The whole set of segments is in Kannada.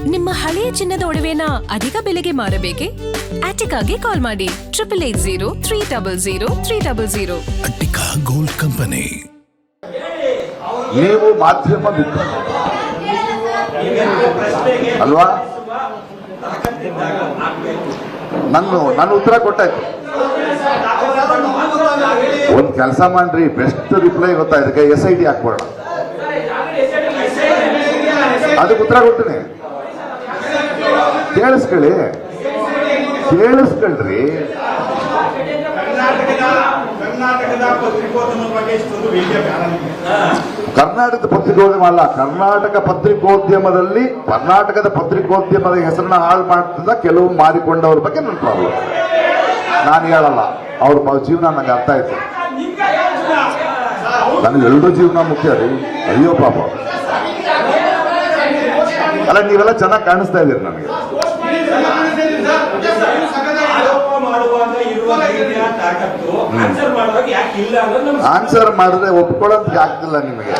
ನಿಮ್ಮ ಹಳೆಯ ಚಿನ್ನದ ಒಡವೆನ ಅಧಿಕ ಬೆಲೆಗೆ ಮಾರಬೇಕೆ? ಆಟಿಕಾಗೆ ಕಾಲ್ ಮಾಡಿ 8880 ಅಟ್ಟಿಕಾ ಗೋಲ್ಡ್ ಕಂಪನಿ. ನೀವು ಮಾಧ್ಯಮ ಬಿಟ್ಟು ಅಲ್ವಾ? ನನ್ನ ಉತ್ತರ ಕೊಟ್ಟಾಯ್ತು. ಒಂದ್ ಕೆಲಸ ಮಾಡ್ರಿ, ಬೆಸ್ಟ್ ರಿಪ್ಲೈ ಗೊತ್ತಾ ಇದಕ್ಕೆ, SIT ಹಾಕ್ಬೋಣ. ಅದಕ್ಕೆ ಉತ್ತರ ಕೊಡ್ತೀನಿ, ಕೇಳಿಸ್ಕೊಳ್ರಿ. ಕರ್ನಾಟಕದ ಪತ್ರಿಕೋದ್ಯಮ ಅಲ್ಲ, ಕರ್ನಾಟಕದ ಪತ್ರಿಕೋದ್ಯಮದ ಹೆಸರನ್ನ ಹಾಳು ಮಾಡ್ತಿದ್ದ ಕೆಲವು ಮಾರಿಕೊಂಡವ್ರ ಬಗ್ಗೆ ನನ್ನ ಪ್ರಾಬ್ಲಮ್. ನಾನು ಹೇಳಲ್ಲ, ಅವ್ರ ಜೀವನ ನಂಗೆ ಅರ್ಥ ಆಯ್ತು. ನನಗೆ ಎರಡೂ ಜೀವನ ಮುಖ್ಯ ರೀ. ಅಯ್ಯೋ ಪಾಪ, ಅಲ್ಲ ನೀವೆಲ್ಲ ಚೆನ್ನಾಗಿ ಕಾಣಿಸ್ತಾ ಇದ್ದೀರಿ ನನಗೆ. ಆನ್ಸರ್ ಮಾಡಿದ್ರೆ ಒಪ್ಕೊಳ್ಳೋದಕ್ಕೆ ಆಗ್ತಿಲ್ಲ ನಿಮಗೆ.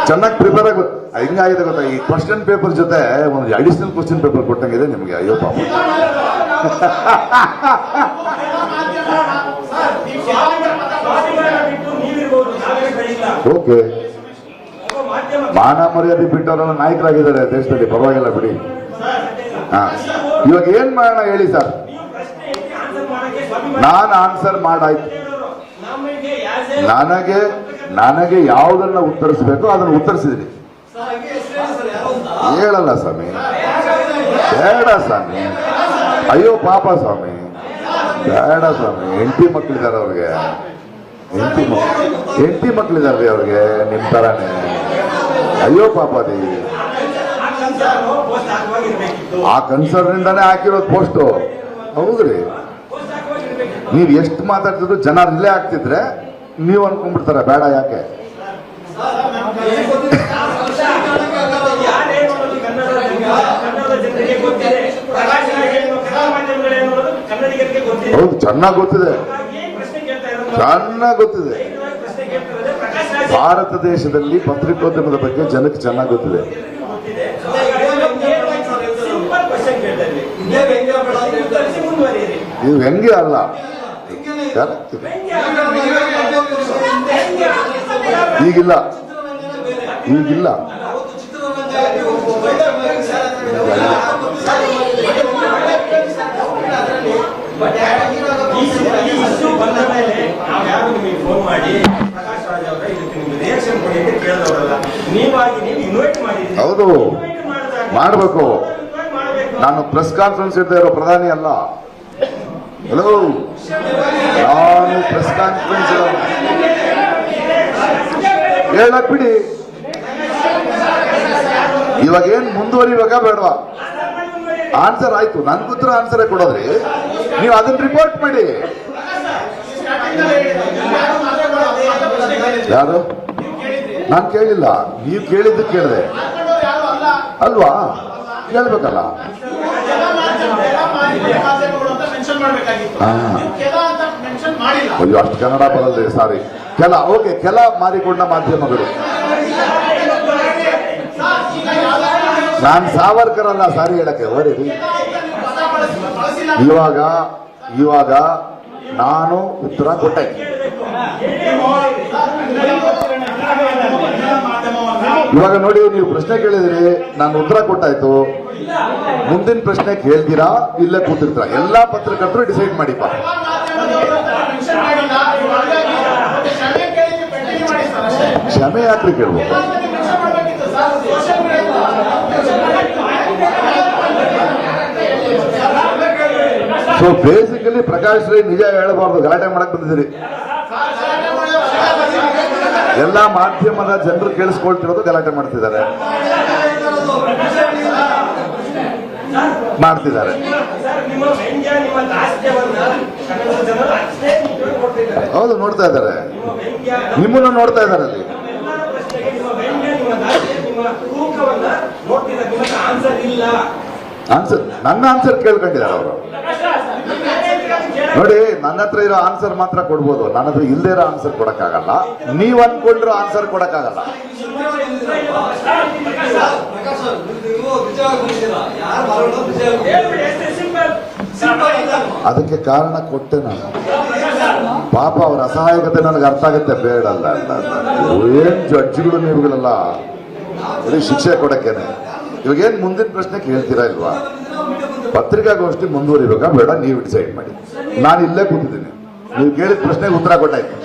ಚೆನ್ನಾಗಿ ಪ್ರಿಪೇರ್ ಆಗ ಹೆಂಗಾಗಿದೆ ಗೊತ್ತಾ, ಈ ಕ್ವಶನ್ ಪೇಪರ್ ಜೊತೆ ಒಂದು ಅಡಿಷನಲ್ ಕ್ವಶನ್ ಪೇಪರ್ ಕೊಟ್ಟಂಗಿದೆ ನಿಮಗೆ. ಅಯ್ಯೋ ಪಾಪ. ಓಕೆ, ಮಾನ ಮರ್ಯಾದೆ ಬಿಟ್ಟವರೆಲ್ಲ ನಾಯಕರಾಗಿದ್ದಾರೆ ದೇಶದಲ್ಲಿ, ಪರವಾಗಿಲ್ಲ ಬಿಡಿ. ಇವಾಗ ಏನ್ ಮಾಡೋಣ ಹೇಳಿ ಸರ್? ನಾನು ಆನ್ಸರ್ ಮಾಡಾಯ್ತು. ನನಗೆ ಯಾವುದನ್ನ ಉತ್ತರಿಸಬೇಕು ಅದನ್ನು ಉತ್ತರಿಸಿದ್ರಿ. ಹೇಳಲ್ಲ ಸ್ವಾಮಿ, ಬೇಡ ಸ್ವಾಮಿ, ಅಯ್ಯೋ ಪಾಪ ಸ್ವಾಮಿ, ಬೇಡ ಸ್ವಾಮಿ. ಹೆಂಡತಿ ಮಕ್ಕಳಿದ್ದಾರೆ ಅವ್ರಿಗೆ, ಹೆಂಡತಿ ಮಕ್ಕಳಿದ್ದಾರೆ ಅವ್ರಿಗೆ ನಿಮ್ ತರಾನೇ. ಅಯ್ಯೋ ಪಾಪ ರೀ, ಆ ಕನ್ಸರ್ನ್ ಇಂದಾನೆ ಹಾಕಿರೋದು ಪೋಸ್ಟು. ಹೌದ್ರಿ, ನೀವ್ ಎಷ್ಟು ಮಾತಾಡ್ತಿದ್ರು ಜನ ರಿಲೇ ಆಗ್ತಿದ್ರೆ ನೀವು ಅನ್ಕೊಂಡ್ಬಿಡ್ತಾರ ಬೇಡ ಯಾಕೆ. ಹೌದು, ಚೆನ್ನಾಗಿ ಗೊತ್ತಿದೆ. ಭಾರತ ದೇಶದಲ್ಲಿ ಪತ್ರಿಕೋದ್ಯಮದ ಬಗ್ಗೆ ಜನಕ್ಕೆ ಚೆನ್ನಾಗಿ ಗೊತ್ತಿದೆ. ಇದು ವ್ಯಂಗ್ಯ ಅಲ್ಲ, ಈಗಿಲ್ಲ. ಹೌದು, ಮಾಡಬೇಕು. ನಾನು ಪ್ರೆಸ್ ಕಾನ್ಫರೆನ್ಸ್ ಇಡ್ತಾ ಇರೋ ಪ್ರಧಾನಿ ಅಲ್ಲ. ಹಲೋ, ನಾನು ಪ್ರೆಸ್ ಕಾನ್ಫರೆನ್ಸ್ ಹೇಳಕ್ ಬಿಡಿ. ಇವಾಗ ಏನ್ ಮುಂದುವರಿವಾಗ ಬೇಡವಾ? ಆನ್ಸರ್ ಆಯ್ತು, ನನ್ಗೆ ಉತ್ತರ ಆನ್ಸರೇ ಕೊಡೋದ್ರಿ. ನೀವು ಅದನ್ನ ರಿಪೋರ್ಟ್ ಮಾಡಿ. ಯಾರು? ನಾನು ಕೇಳಿಲ್ಲ, ನೀವು ಕೇಳಿದ್ದು ಕೇಳಿದೆ ಅಲ್ವಾ? ಕೇಳ್ಬೇಕಲ್ಲ. ಅಯ್ಯೋ, ಅಷ್ಟು ಕನ್ನಡ ಬರಲ್ರಿ, ಸಾರಿ. ಕೆಲ ಮಾರಿಕೊಂಡ ಮಾಧ್ಯಮಗಳು. ನಾನು ಸಾವರ್ಕರ್ ಅಲ್ಲ, ಸಾರಿ ಹೇಳಕ್ಕೆ ಹೋರಿ. ಇವಾಗ ನಾನು ಉತ್ತರ ಕೊಟ್ಟೆ. ಇವಾಗ ನೋಡಿ, ನೀವು ಪ್ರಶ್ನೆ ಕೇಳಿದಿರಿ, ನಾನು ಉತ್ತರ ಕೊಟ್ಟಾಯ್ತು. ಮುಂದಿನ ಪ್ರಶ್ನೆ ಕೇಳ್ತೀರಾ ಇಲ್ಲೇ ಕೂತಿರ್ತೀರಾ? ಎಲ್ಲಾ ಪತ್ರಕರ್ತರು ಡಿಸೈಡ್ ಮಾಡಿಪ್ಪ. ಕ್ಷಮೆ ಯಾಕ್ರಿ ಕೇಳ್ಬೇಕು? ಸೊ ಬೇಸಿಕಲಿ ಪ್ರಕಾಶ್ ರೈ ನಿಜ ಹೇಳಬಾರ್ದು, ಗಲಾಟೆ ಮಾಡಕ್ ಬಂದಿದ್ದೀರಿ. ಎಲ್ಲಾ ಮಾಧ್ಯಮದ ಜನರು ಕೇಳಿಸ್ಕೊಳ್ತಿರೋದು ಗಲಾಟೆ ಮಾಡ್ತಿದ್ದಾರೆ. ಹೌದು, ನೋಡ್ತಾ ಇದ್ದಾರೆ, ನಿಮ್ಮನ್ನು ನೋಡ್ತಾ ಇದ್ದಾರೆ ಅಲ್ಲಿ. ಆನ್ಸರ್, ನನ್ನ ಆನ್ಸರ್ ಕೇಳ್ಕೊಂಡಿದ್ದಾರೆ ಅವರು. ನೋಡಿ, ನನ್ನ ಹತ್ರ ಇರೋ ಆನ್ಸರ್ ಮಾತ್ರ ಕೊಡ್ಬೋದು, ನನ್ನ ಹತ್ರ ಇಲ್ಲದೇ ಇರೋ ಆನ್ಸರ್ ಕೊಡಕ್ಕಾಗಲ್ಲ. ನೀವ್ ಅನ್ಕೊಂಡ್ರು ಆನ್ಸರ್ ಕೊಡಕ್ಕಾಗಲ್ಲ. ಅದಕ್ಕೆ ಕಾರಣ ಕೊಟ್ಟೆ ನಾನು. ಪಾಪ ಅವರ ಅಸಹಾಯಕತೆ ನನಗೆ ಅರ್ಥ ಆಗುತ್ತೆ. ಬೇಡ ಅಲ್ಲ ಏನ್ ಜಡ್ಜ್ಗಳು ನೀವುಗಳೆಲ್ಲ ಬರೀ ಶಿಕ್ಷೆ ಕೊಡಕ್ಕೇನೆ. ಇವಾಗೇನ್ ಮುಂದಿನ ಪ್ರಶ್ನೆ ಕೇಳ್ತೀರಾ ಇಲ್ವಾ? ಪತ್ರಿಕಾಗೋಷ್ಠಿ ಮುಂದುವರಿಬೇಕಾ ಬೇಡ ನೀವು ಡಿಸೈಡ್ ಮಾಡಿ. ನಾನು ಇಲ್ಲೇ ಕೂತಿದ್ದೀನಿ. ನೀವು ಕೇಳಿದ ಪ್ರಶ್ನೆಗೆ ಉತ್ತರ ಕೊಟ್ಟಾಯ್ತು.